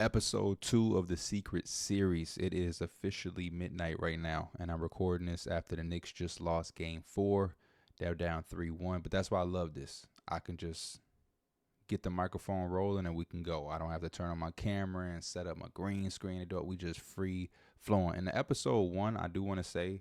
Episode 2 of the Secret Series. It is officially midnight right now, and I'm recording this after the Knicks just lost game 4. They're down 3-1, but that's why I love this. I can just get the microphone rolling and we can go. I don't have to turn on my camera and set up my green screen and do it. We just free flowing. In the episode 1, I do want to say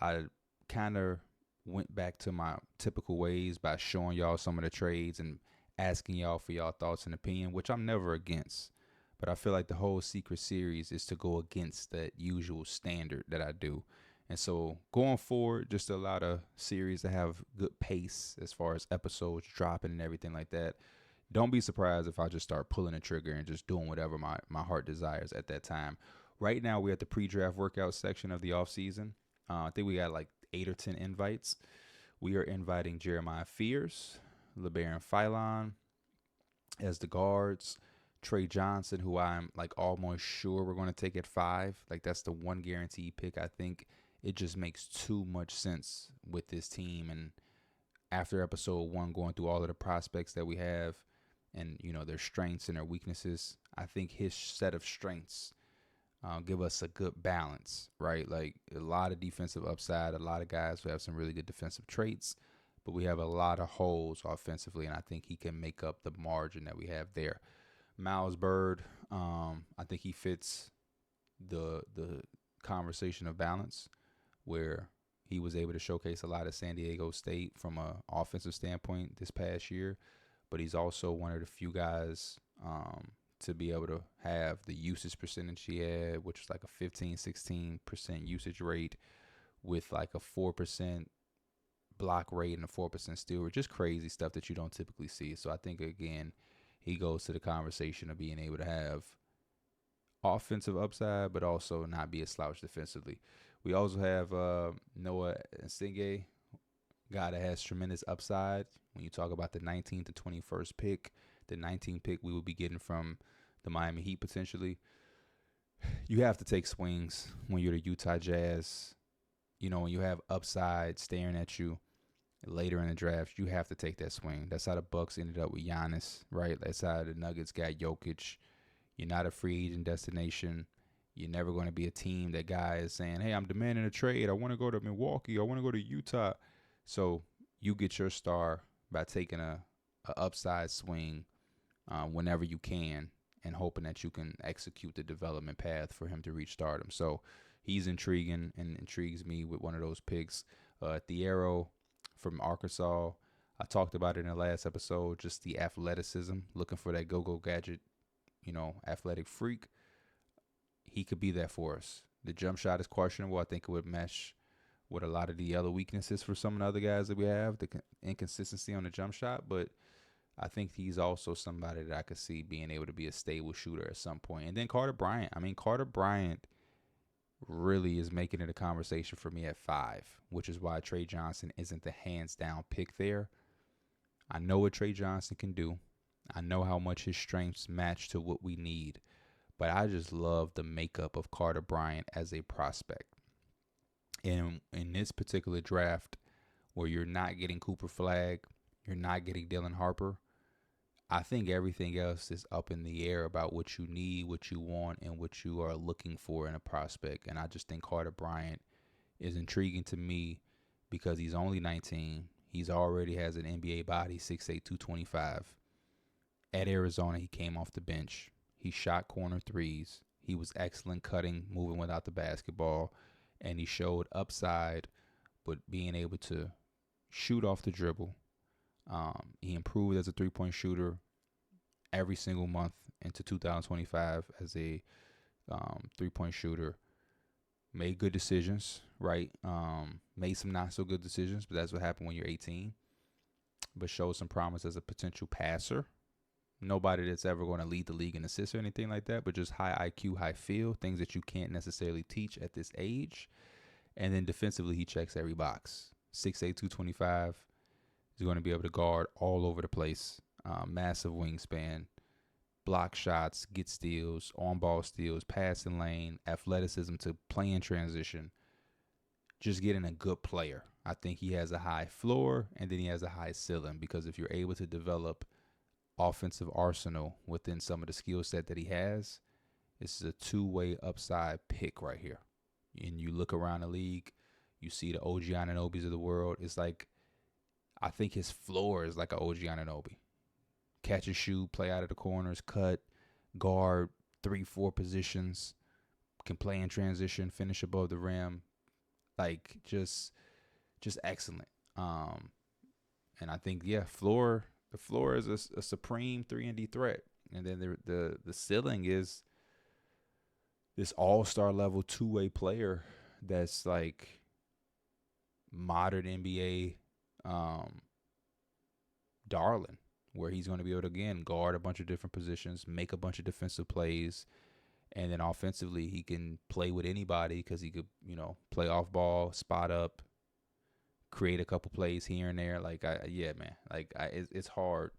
I kind of went back to my typical ways by showing y'all some of the trades and asking y'all for y'all thoughts and opinion, which I'm never against. But I feel like the whole Secret Series is to go against that usual standard that I do. And so going forward, just a lot of series that have good pace as far as episodes dropping and everything like that. Don't be surprised if I just start pulling the trigger and just doing whatever my heart desires at that time. Right now, we're at the pre-draft workout section of the offseason. I think we got like 8 or 10 invites. We are inviting Jeremiah Fears, LeBaron Philon as the guards. Trey Johnson, who I'm like almost sure we're going to take at 5. Like that's the one guaranteed pick. I think it just makes too much sense with this team. And after episode 1, going through all of the prospects that we have and, you know, their strengths and their weaknesses, I think his set of strengths give us a good balance, right? Like a lot of defensive upside, a lot of guys who have some really good defensive traits, but we have a lot of holes offensively. And I think he can make up the margin that we have there. Miles Bird, I think he fits the conversation of balance where he was able to showcase a lot of San Diego State from an offensive standpoint this past year, but he's also one of the few guys to be able to have the usage percentage he had, which was like a 15-16% usage rate with like a 4% block rate and a 4% steal rate, just crazy stuff that you don't typically see. So I think, again, he goes to the conversation of being able to have offensive upside, but also not be a slouch defensively. We also have Noah Nsinghe, guy that has tremendous upside. When you talk about the 19th to 21st pick, the 19th pick we will be getting from the Miami Heat potentially. You have to take swings when you're the Utah Jazz. You know, when you have upside staring at you later in the draft, you have to take that swing. That's how the Bucks ended up with Giannis, right? That's how the Nuggets got Jokic. You're not a free agent destination. You're never going to be a team that guy is saying, hey, I'm demanding a trade. I want to go to Milwaukee. I want to go to Utah. So you get your star by taking a upside swing whenever you can and hoping that you can execute the development path for him to reach stardom. So he's intriguing and intrigues me with one of those picks. Thiero from Arkansas. I talked about it in the last episode, just the athleticism, looking for that go-go gadget, you know, athletic freak. He could be that for us. The jump shot is questionable. I think it would mesh with a lot of the other weaknesses for some of the other guys that we have, the inconsistency on the jump shot, but I think he's also somebody that I could see being able to be a stable shooter at some point. And then Carter Bryant. I mean, Carter Bryant really is making it a conversation for me at 5, which is why Trey Johnson isn't the hands-down pick there. I know what Trey Johnson can do. I know how much his strengths match to what we need. But I just love the makeup of Carter Bryant as a prospect. And in this particular draft, where you're not getting Cooper Flagg, you're not getting Dylan Harper, I think everything else is up in the air about what you need, what you want, and what you are looking for in a prospect. And I just think Carter Bryant is intriguing to me because he's only 19. He's already has an NBA body, 6'8", 225. At Arizona, he came off the bench. He shot corner threes. He was excellent cutting, moving without the basketball. And he showed upside, but being able to shoot off the dribble. He improved as a three-point shooter every single month into 2025 as a three-point shooter. Made good decisions, right? Made some not so good decisions, but that's what happened when you're 18. But showed some promise as a potential passer. Nobody that's ever going to lead the league in assists or anything like that, but just high IQ, high feel, things that you can't necessarily teach at this age. And then defensively, he checks every box. 6'8", 225. He's going to be able to guard all over the place. Massive wingspan, block shots, get steals, on-ball steals, passing lane, athleticism to play in transition. Just getting a good player. I think he has a high floor and then he has a high ceiling because if you're able to develop offensive arsenal within some of the skill set that he has. This is a two-way upside pick right here. And you look around the league, you see the OG Ananobis of the world. It's like, I think his floor is like an OG Ananobi. Catch and shoot, play out of the corners, cut, guard, 3-4 positions, can play in transition, finish above the rim. Like, just excellent. And I think, yeah, the floor is a supreme 3-and-D threat. And then the ceiling is this all-star level two-way player that's like modern NBA darling, where he's going to be able to, again, guard a bunch of different positions, make a bunch of defensive plays, and then offensively he can play with anybody because he could, play off ball, spot up, create a couple plays here and there. Like, it's hard.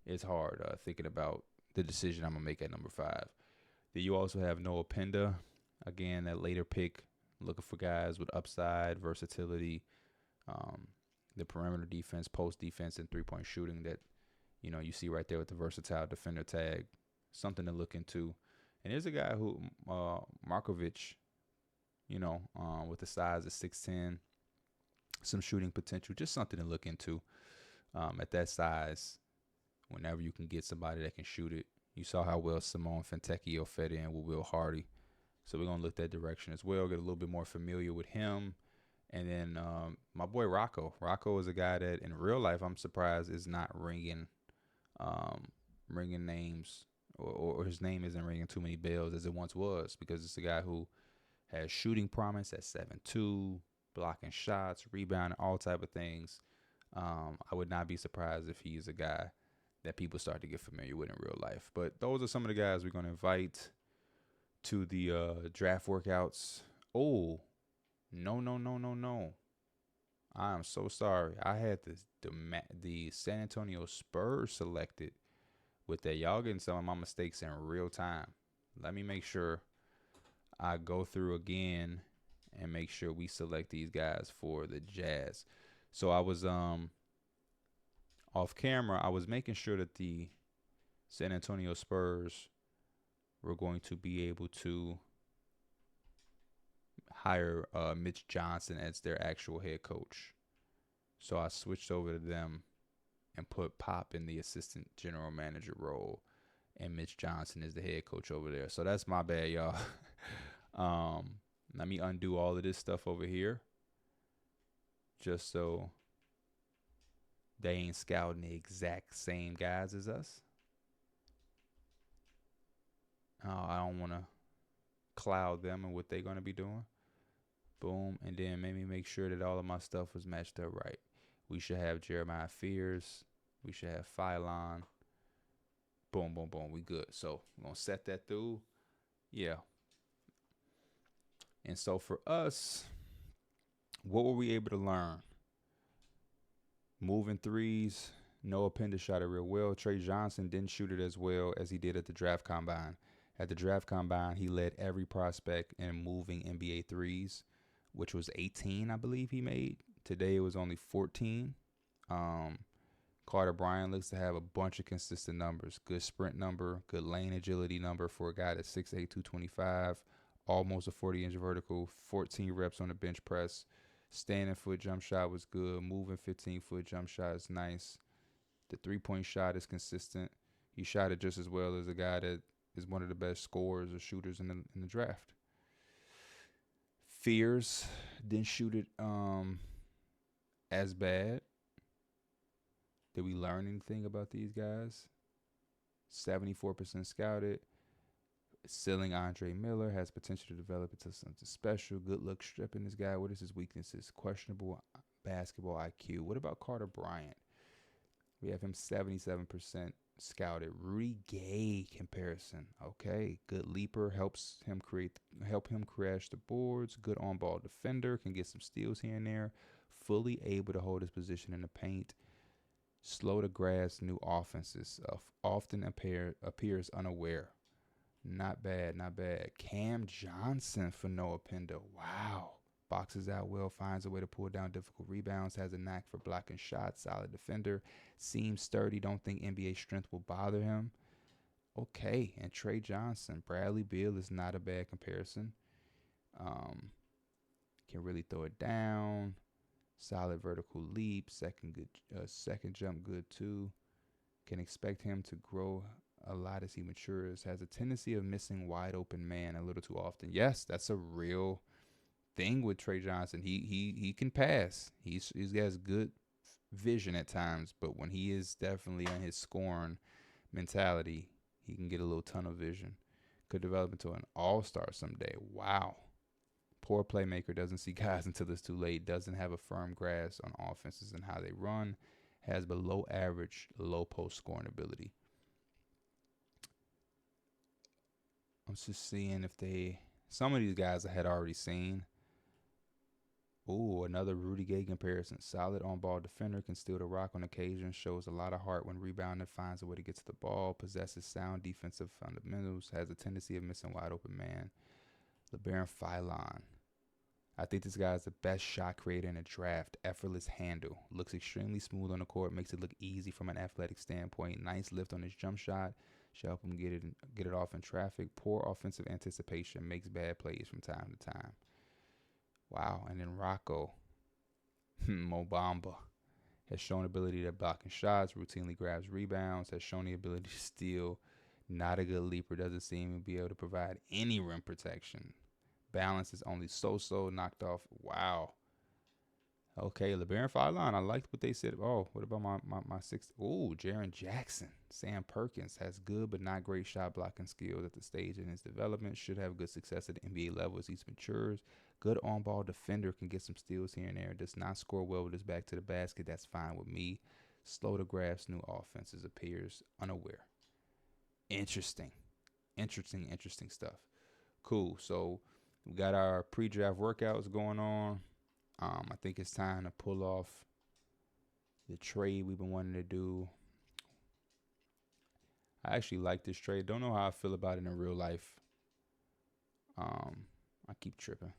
It's hard thinking about the decision I'm going to make at number 5. Then you also have Noah Penda. Again, that later pick, looking for guys with upside, versatility, the perimeter defense, post defense, and three-point shooting that, you see right there with the versatile defender tag. Something to look into. And here's a guy who, Markovic, with the size of 6'10", some shooting potential, just something to look into at that size. Whenever you can get somebody that can shoot it. You saw how well Simone Fontecchio fed in with Will Hardy. So we're going to look that direction as well, get a little bit more familiar with him. And then my boy Rocco. Rocco is a guy that in real life I'm surprised is not ringing names, or his name isn't ringing too many bells as it once was, because it's a guy who has shooting promise at 7'2", blocking shots, rebounding, all type of things. I would not be surprised if he's a guy that people start to get familiar with in real life. But those are some of the guys we're going to invite to the draft workouts. Oh, no. I am so sorry. I had the San Antonio Spurs selected with that. Y'all getting some of my mistakes in real time. Let me make sure I go through again and make sure we select these guys for the Jazz. So I was off camera, I was making sure that the San Antonio Spurs were going to be able to hire Mitch Johnson as their actual head coach. So I switched over to them and put Pop in the assistant general manager role, and Mitch Johnson is the head coach over there. So that's my bad, y'all. Let me undo all of this stuff over here, just so they ain't scouting the exact same guys as us. I don't want to cloud them and what they're going to be doing. Boom. And then maybe make sure that all of my stuff was matched up right. We should have Jeremiah Fears. We should have Phylon. Boom. We good. So we're going to set that through. Yeah. And so for us, what were we able to learn? Moving threes. Noah Penda shot it real well. Trey Johnson didn't shoot it as well as he did at the draft combine. At the draft combine, he led every prospect in moving NBA threes, which was 18, I believe he made. Today it was only 14. Carter Bryant looks to have a bunch of consistent numbers. Good sprint number, good lane agility number for a guy that's 6'8", 225, almost a 40-inch vertical, 14 reps on the bench press. Standing foot jump shot was good. Moving 15-foot jump shot is nice. The three-point shot is consistent. He shot it just as well as a guy that is one of the best scorers or shooters in the draft. Fears didn't shoot it as bad. Did we learn anything about these guys? 74% scouted. Ceiling Andre Miller has potential to develop into something special. Good look stripping this guy. What is his weaknesses? Questionable basketball IQ. What about Carter Bryant? We have him 77% scouted. Rudy Gay comparison. Okay, good leaper, help him crash the boards. Good on-ball defender, can get some steals here and there. Fully able to hold his position in the paint. Slow to grasp new offenses. Often appears unaware. Not bad. Cam Johnson for Noah Penda. Wow. boxes out well, finds a way to pull down difficult rebounds, has a knack for blocking shots, solid defender, seems sturdy, don't think NBA strength will bother him. Okay, and Trey Johnson, Bradley Beal is not a bad comparison. Um, can really throw it down. Solid vertical leap, second jump good too. Can expect him to grow a lot as he matures. Has a tendency of missing wide open man a little too often. Yes, that's a real thing with Trey Johnson. He can pass. He has good vision at times, but when he is definitely on his scoring mentality, he can get a little tunnel vision. Could develop into an all-star someday. Wow. Poor playmaker, doesn't see guys until it's too late, doesn't have a firm grasp on offenses and how they run, has below average low post scoring ability. I'm just seeing if some of these guys I had already seen. Ooh, another Rudy Gay comparison. Solid on-ball defender, can steal the rock on occasion, shows a lot of heart when rebounding, finds a way to get to the ball, possesses sound defensive fundamentals, has a tendency of missing wide open man. LeBaron Philon. I think this guy is the best shot creator in a draft. Effortless handle. Looks extremely smooth on the court, makes it look easy from an athletic standpoint. Nice lift on his jump shot. Should help him get it off in traffic. Poor offensive anticipation, makes bad plays from time to time. Wow, and then Rocco Mobamba has shown ability to block and shots, routinely grabs rebounds, has shown the ability to steal. Not a good leaper, doesn't seem to be able to provide any rim protection. Balance is only so-so, knocked off. Wow. Okay, LeBaron Philon, I liked what they said. Oh, what about my sixth? Ooh, Jaren Jackson. Sam Perkins has good but not great shot blocking skills at the stage in his development. Should have good success at the NBA level as he matures. Good on-ball defender, can get some steals here and there. Does not score well with his back to the basket. That's fine with me. Slow to grasp new offenses, appears unaware. Interesting stuff. Cool. So we got our pre-draft workouts going on. I think it's time to pull off the trade we've been wanting to do. I actually like this trade. Don't know how I feel about it in real life. I keep tripping.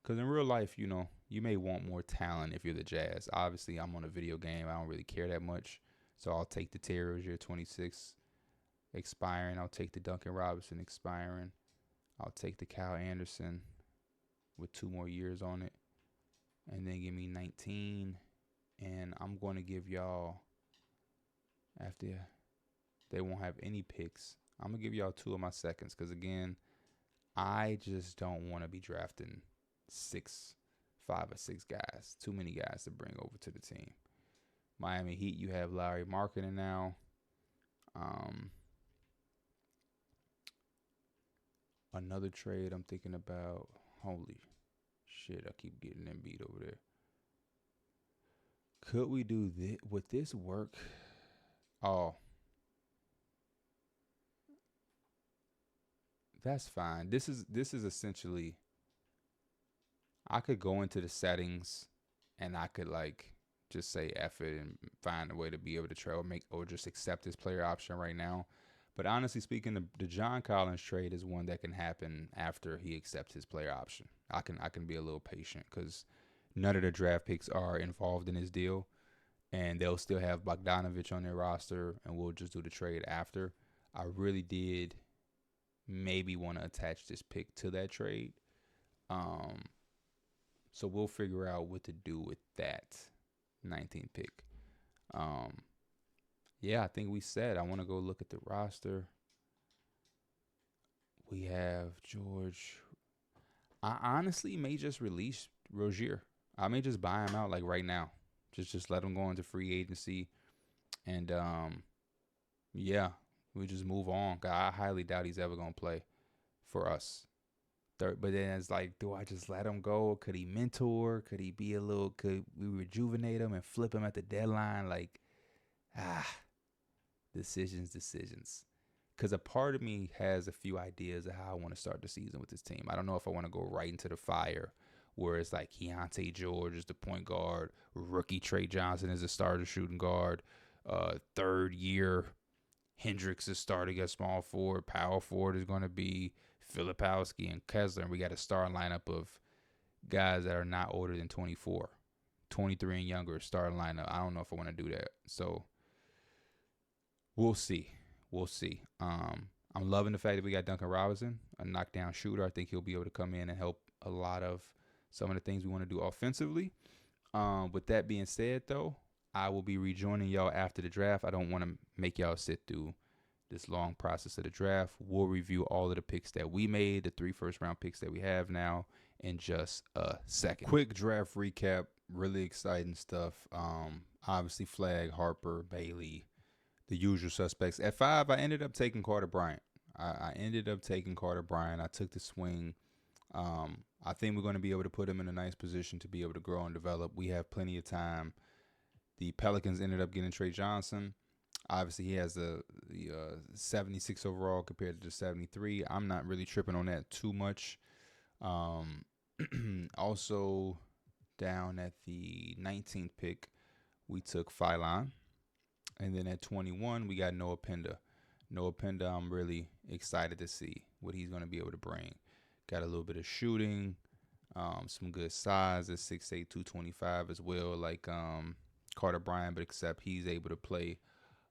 Because in real life, you may want more talent if you're the Jazz. Obviously, I'm on a video game. I don't really care that much. So I'll take the Terry Rozier 26 expiring. I'll take the Duncan Robinson expiring. I'll take the Kyle Anderson with 2 more years on it. And then give me 19. And I'm going to give y'all, after they won't have any picks, I'm going to give y'all 2 of my seconds. Because, again, I just don't want to be drafting 5 or 6 guys. Too many guys to bring over to the team. Miami Heat, you have Larry Markkinen now. Another trade I'm thinking about. Holy shit, I keep getting Embiid over there. Could we do this? Would this work? Oh. That's fine. This is essentially, I could go into the settings and I could just say F it and find a way to be able to trade or just accept this player option right now. But honestly speaking, the John Collins trade is one that can happen after he accepts his player option. I can be a little patient because none of the draft picks are involved in his deal, and they'll still have Bogdanovich on their roster, and we'll just do the trade after. I really did maybe want to attach this pick to that trade. So we'll figure out what to do with that 19th pick. Yeah, I think we said I want to go look at the roster. We have George. I honestly may just release Rozier. I may just buy him out right now. Just let him go into free agency. And yeah, we just move on. I highly doubt he's ever going to play for us. But then it's do I just let him go? Could he mentor? Could we rejuvenate him and flip him at the deadline? Decisions. Because a part of me has a few ideas of how I want to start the season with this team. I don't know if I want to go right into the fire where it's Keontae George is the point guard, rookie Trey Johnson is a starter shooting guard, 3rd year Hendricks is starting at small forward, power forward is going to be Filipowski and Kessler, and we got a star lineup of guys that are not older than 24, 23 and younger starting lineup. I don't know if I want to do that. So we'll see. We'll see. I'm loving the fact that we got Duncan Robinson, a knockdown shooter. I think he'll be able to come in and help a lot of some of the things we want to do offensively. With that being said, though, I will be rejoining y'all after the draft. I don't want to make y'all sit through this long process of the draft. We'll review all of the picks that we made, the 3 first-round picks that we have now, in just a second. Quick draft recap. Really exciting stuff. Obviously, Flag, Harper, Bailey, the usual suspects. At 5, I ended up taking Carter Bryant. I took the swing. I think we're going to be able to put him in a nice position to be able to grow and develop. We have plenty of time. The Pelicans ended up getting Trey Johnson. Obviously, he has the 76 overall compared to the 73. I'm not really tripping on that too much. Also, down at the 19th pick, we took Phylon. And then at 21, we got Noah Penda. I'm really excited to see what he's going to be able to bring. Got a little bit of shooting, some good size at 6'8", 225 as well, like Carter Bryant, but except he's able to play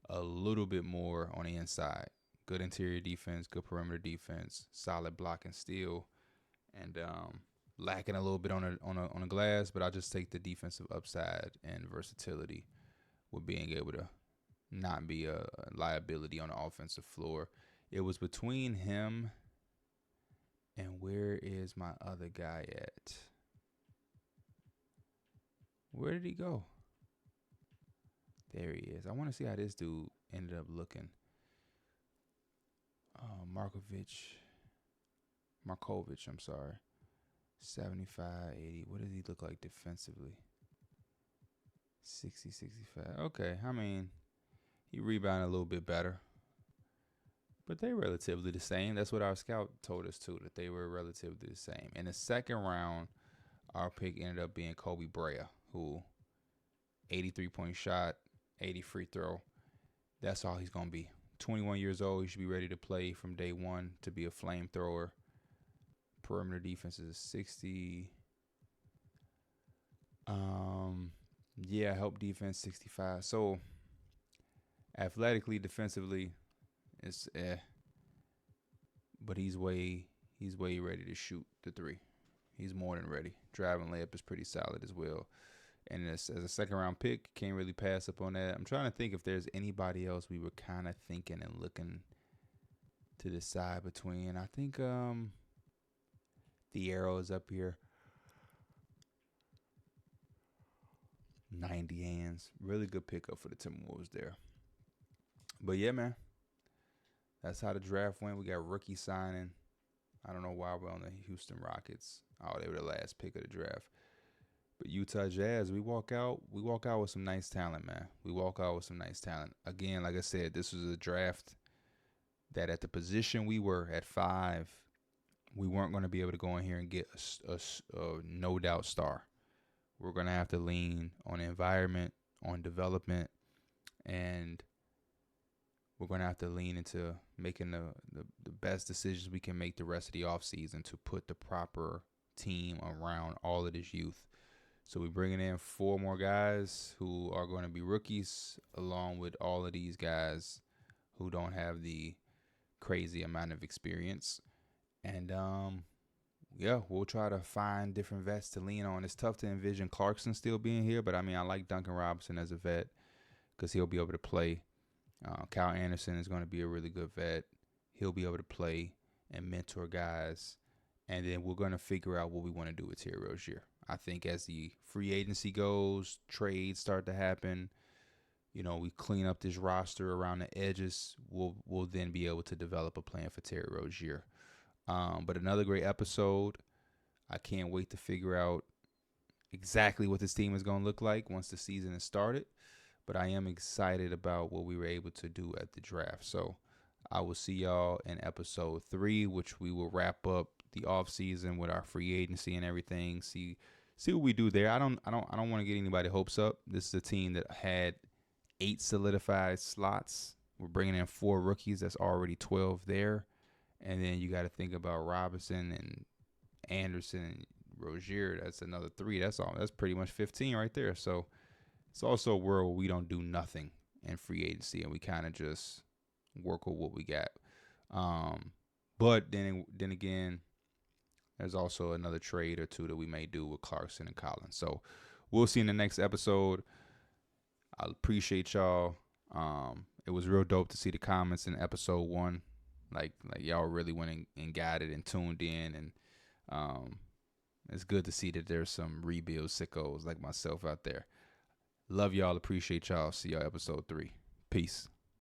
a little bit more on the inside. Good interior defense, good perimeter defense, solid block and steal, and lacking a little bit on a glass. But I'll just take the defensive upside and versatility with being able to not be a liability on the offensive floor. It was between him and where is my other guy at? Where did he go? There he is. I want to see how this dude ended up looking. Markovic, I'm sorry. 75, 80. What does he look like defensively? 60, 65. Okay, I mean, he rebounded a little bit better. But they were relatively the same. That's what our scout told us, too, that they were relatively the same. In the second round, our pick ended up being Kobe Brea, who 83-point shot, 80 free throw. That's all he's going to be. 21 years old. He should be ready to play from day one to be a flamethrower. Perimeter defense is 60. Help defense 65. So athletically, defensively, it's but he's way ready to shoot the 3. He's more than ready. Driving layup is pretty solid as well. And as a second round pick, can't really pass up on that. I'm trying to think if there's anybody else we were kind of thinking and looking to decide between. I think the arrow is up here. 90 hands. Really good pickup for the Timberwolves there. But yeah, man. That's how the draft went. We got rookie signing. I don't know why we're on the Houston Rockets. Oh, they were the last pick of the draft. But Utah Jazz, we walk out with some nice talent, man. Again, like I said, this was a draft that at the position we were at 5, we weren't going to be able to go in here and get a no doubt star. We're going to have to lean on environment, on development, and we're going to have to lean into making the best decisions we can make the rest of the offseason to put the proper team around all of this youth. So we're bringing in 4 more guys who are going to be rookies, along with all of these guys who don't have the crazy amount of experience. And, we'll try to find different vets to lean on. It's tough to envision Clarkson still being here, but, I mean, I like Duncan Robinson as a vet because he'll be able to play. Kyle Anderson is going to be a really good vet. He'll be able to play and mentor guys. And then we're going to figure out what we want to do with Terry Rozier. I think as the free agency goes, trades start to happen, we clean up this roster around the edges, we'll then be able to develop a plan for Terry Rozier. But another great episode. I can't wait to figure out exactly what this team is going to look like once the season is started. But I am excited about what we were able to do at the draft. So I will see y'all in episode 3, which we will wrap up the off season with our free agency and everything. See what we do there. I don't want to get anybody hopes up. This is a team that had 8 solidified slots. We're bringing in 4 rookies. That's already 12 there. And then you got to think about Robinson and Anderson and Rozier, that's another 3. That's all. That's pretty much 15 right there. So it's also a world where we don't do nothing in free agency and we kind of just work with what we got. But then again, there's also another trade or two that we may do with Clarkson and Collins. So we'll see in the next episode. I appreciate y'all. It was real dope to see the comments in episode 1. Like y'all really went and got it and tuned in, and it's good to see that there's some rebuild sickos like myself out there. Love y'all. Appreciate y'all. See y'all episode 3. Peace.